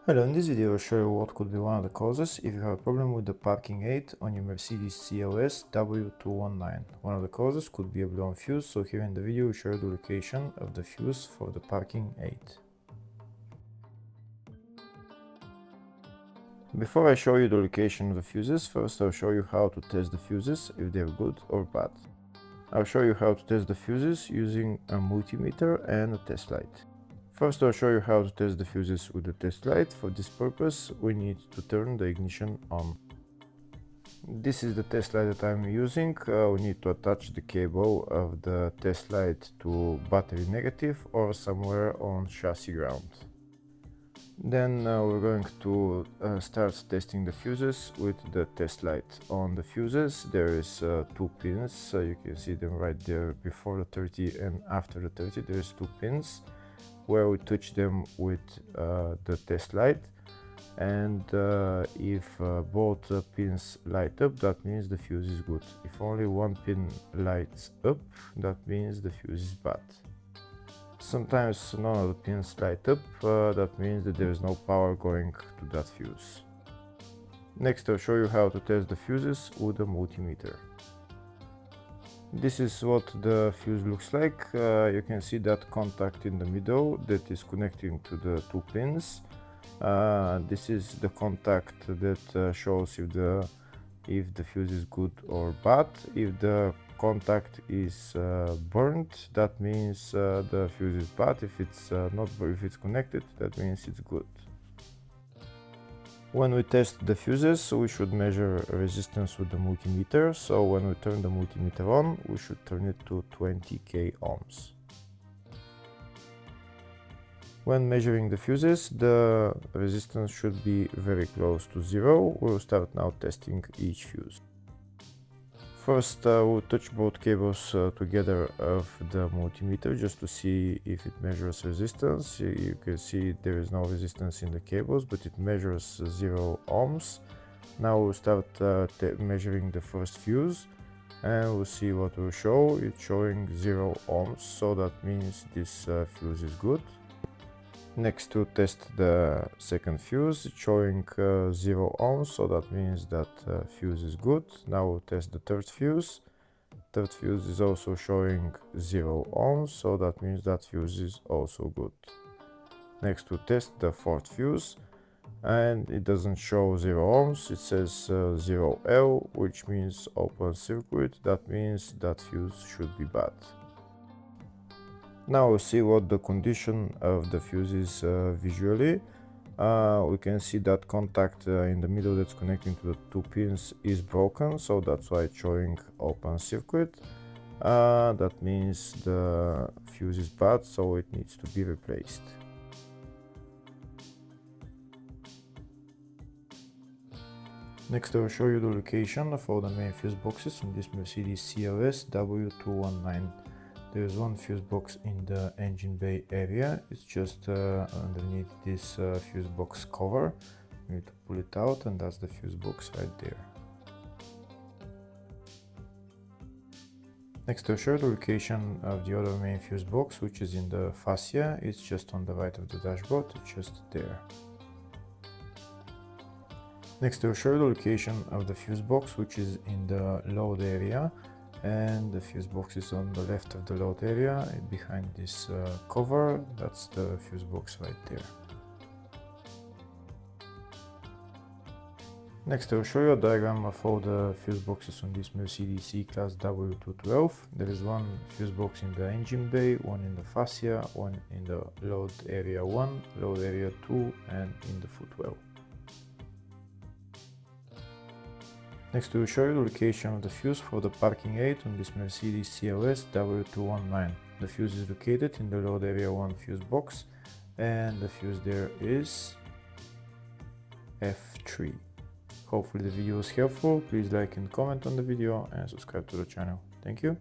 Hello, in this video I'll show you what could be one of the causes if you have a problem with the parking aid on your Mercedes CLS W219. One of the causes could be a blown fuse, so here in the video we show you the location of the fuse for the parking aid. Before I show you the location of the fuses, first I'll show you how to test the fuses, if they're good or bad. I'll show you how to test the fuses using a multimeter and a test light. First, I'll show you how to test the fuses with the test light. For this purpose, we need to turn the ignition on. This is the test light that I'm using. We need to attach the cable of the test light to battery negative or somewhere on chassis ground. Then we're going to start testing the fuses with the test light. On the fuses there is two pins, you can see them right there before the 30 and after the 30. There's two pins where we touch them with the test light, and if both pins light up, that means the fuse is good. If only one pin lights up, that means the fuse is bad. Sometimes none of the pins light up, that means that there is no power going to that fuse. Next, I'll show you how to test the fuses with a multimeter. This is what the fuse looks like. You can see that contact in the middle that is connecting to the two pins. This is the contact that shows if the fuse is good or bad. If the contact is burnt, that means the fuse is bad. If it's connected, that means it's good. When we test the fuses, we should measure resistance with the multimeter. So when we turn the multimeter on, we should turn it to 20k ohms. When measuring the fuses, the resistance should be very close to zero. We'll start now testing each fuse. First, we'll touch both cables together of the multimeter just to see if it measures resistance. You can see there is no resistance in the cables, but it measures 0 ohms. Now we'll start measuring the first fuse, and we'll see what will show. It's showing 0 ohms, so that means this fuse is good. Next, to test the second fuse, it's showing 0 ohms, so that means that fuse is good. Now we'll test the third fuse. Third fuse is also showing 0 ohms, so that means that fuse is also good. Next, we'll test the fourth fuse, and it doesn't show 0 ohms, it says 0L, which means open circuit. That means that fuse should be bad. Now we'll see what the condition of the fuse is visually. We can see that contact in the middle that's connecting to the two pins is broken, so that's why it's showing open circuit. That means the fuse is bad, so it needs to be replaced. Next, I will show you the location of all the main fuse boxes on this Mercedes CLS W219. There is one fuse box in the engine bay area. It's just underneath this fuse box cover. You need to pull it out, and that's the fuse box right there. Next, I'll show you the location of the other main fuse box, which is in the fascia. It's just on the right of the dashboard, it's just there. Next, I'll show you the location of the fuse box, which is in the load area. And the fuse box is on the left of the load area, behind this cover. That's the fuse box right there. Next, I'll show you a diagram of all the fuse boxes on this Mercedes C-Class W212. There is one fuse box in the engine bay, one in the fascia, one in the load area 1, load area 2, and in the footwell. Next, we'll show you the location of the fuse for the parking aid on this Mercedes CLS W219. The fuse is located in the load area 1 fuse box, and the fuse there is F3. Hopefully the video was helpful. Please like and comment on the video and subscribe to the channel. Thank you.